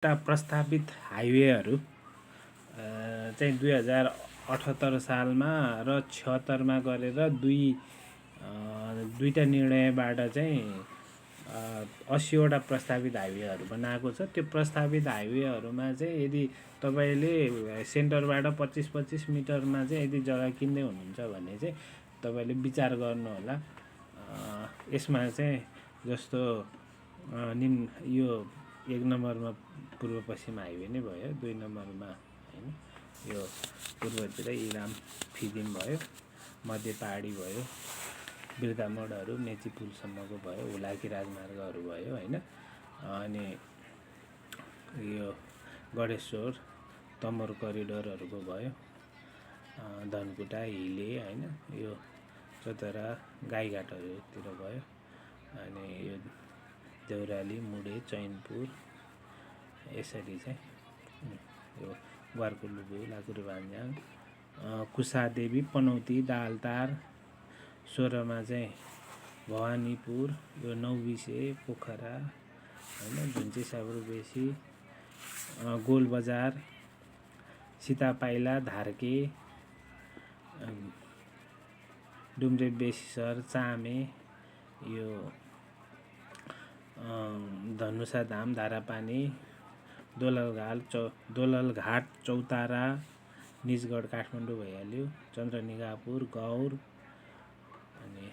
प्रस्तावित हाइवेहरू चाहिँ 2078 सालमा र 76 मा गरेर दुईटा निर्णयबाट चाहिँ 80 वटा प्रस्तावित हाइवेहरू बनाएको छ। त्यो प्रस्तावित हाइवेहरूमा चाहिँ यदि तपाईँले सेन्टरबाट 25-25 मिटरमा चाहिँ यदि जग्गा किन्दै हुनुहुन्छ भने चाहिँ तपाईँले विचार गर्नुहोला। यसमा चाहिँ जस्तो यो 1 नम्बरमा पूर्व पश्चिम हाइवे नै भयो, 2 नम्बरमा हैन यो पूर्वतिर इलाम फिदिम भयो, मध्य पहाडी भयो, बिर्तामोडहरू मेची पुलसम्मको भयो, हुलाकी राजमार्गहरू भयो हैन। अनि यो गणेश्वर तमोर करिडोरहरूको भयो, धनकुटा हिले हैन यो चतरा गाईघाटहरूतिर भयो। अनि यो देउराली मुडे चैनपुर यसरी चाहिँ यो ग्वारकुलुगु लाकुरुभान्जाङ कुसादेवी पनौती दालतार 16 मा चाहिँ भवानीपुर यो नौबिसे पोखरा हैन झुन्चे साबरुबेसी गोलबजार सीतापाइला धार्के डुम्रे बेसीसर चामे यो धनुषा धाम धारापानी दोललघाट चौतारा निजगढ काठमाडौँ भइहाल्यो, चन्द्रनिगापुर गौर अनि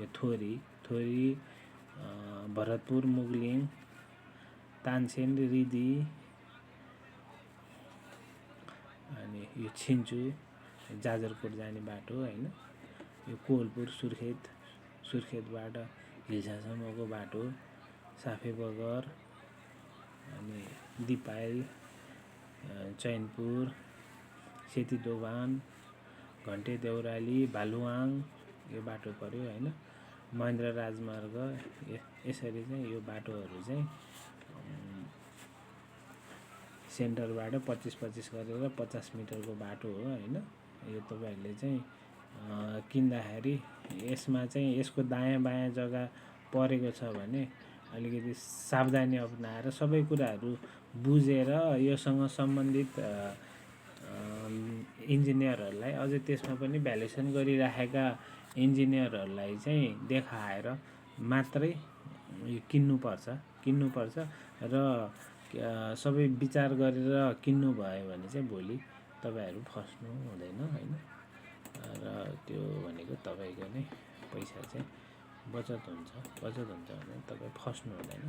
यो थोरी भरतपुर मुगलिङ तानसेन रिदी अनि यो छिन्चु जाजरकोट जाने बाटो हैन यो कोलपुर सुर्खेतबाट हिल्सासम्मको बाटो साफेबगर अनि दिपायल चैनपुर सेतीदोभान घन्टे देउराली भालुवाङ यो बाटो पर्यो हैन महेन्द्र राजमार्ग। यसरी चाहिँ यो बाटोहरू चाहिँ सेन्टरबाट 25-25 गरेर 50 मिटरको बाटो हो हैन। यो तपाईहरुले चाहिँ किन्दाखेरि यसमा चाहिँ यसको दायाँ बायाँ जग्गा परेको छ भने अलिकति सावधानी अपनाएर सबै कुराहरू बुझेर योसँग सम्बन्धित इन्जिनियरहरूलाई अझै त्यसमा पनि भ्यालुएसन गरिराखेका इन्जिनियरहरूलाई चाहिँ देखाएर मात्रै यो किन्नुपर्छ र सबै विचार गरेर किन्नु भयो भने चाहिँ भोलि तपाईहरु फस्नु हुँदैन हैन। र त्यो भनेको तपाईको नै पैसा चाहिँ बचत हुन्छ भने तपाई फस्नु हुँदैन।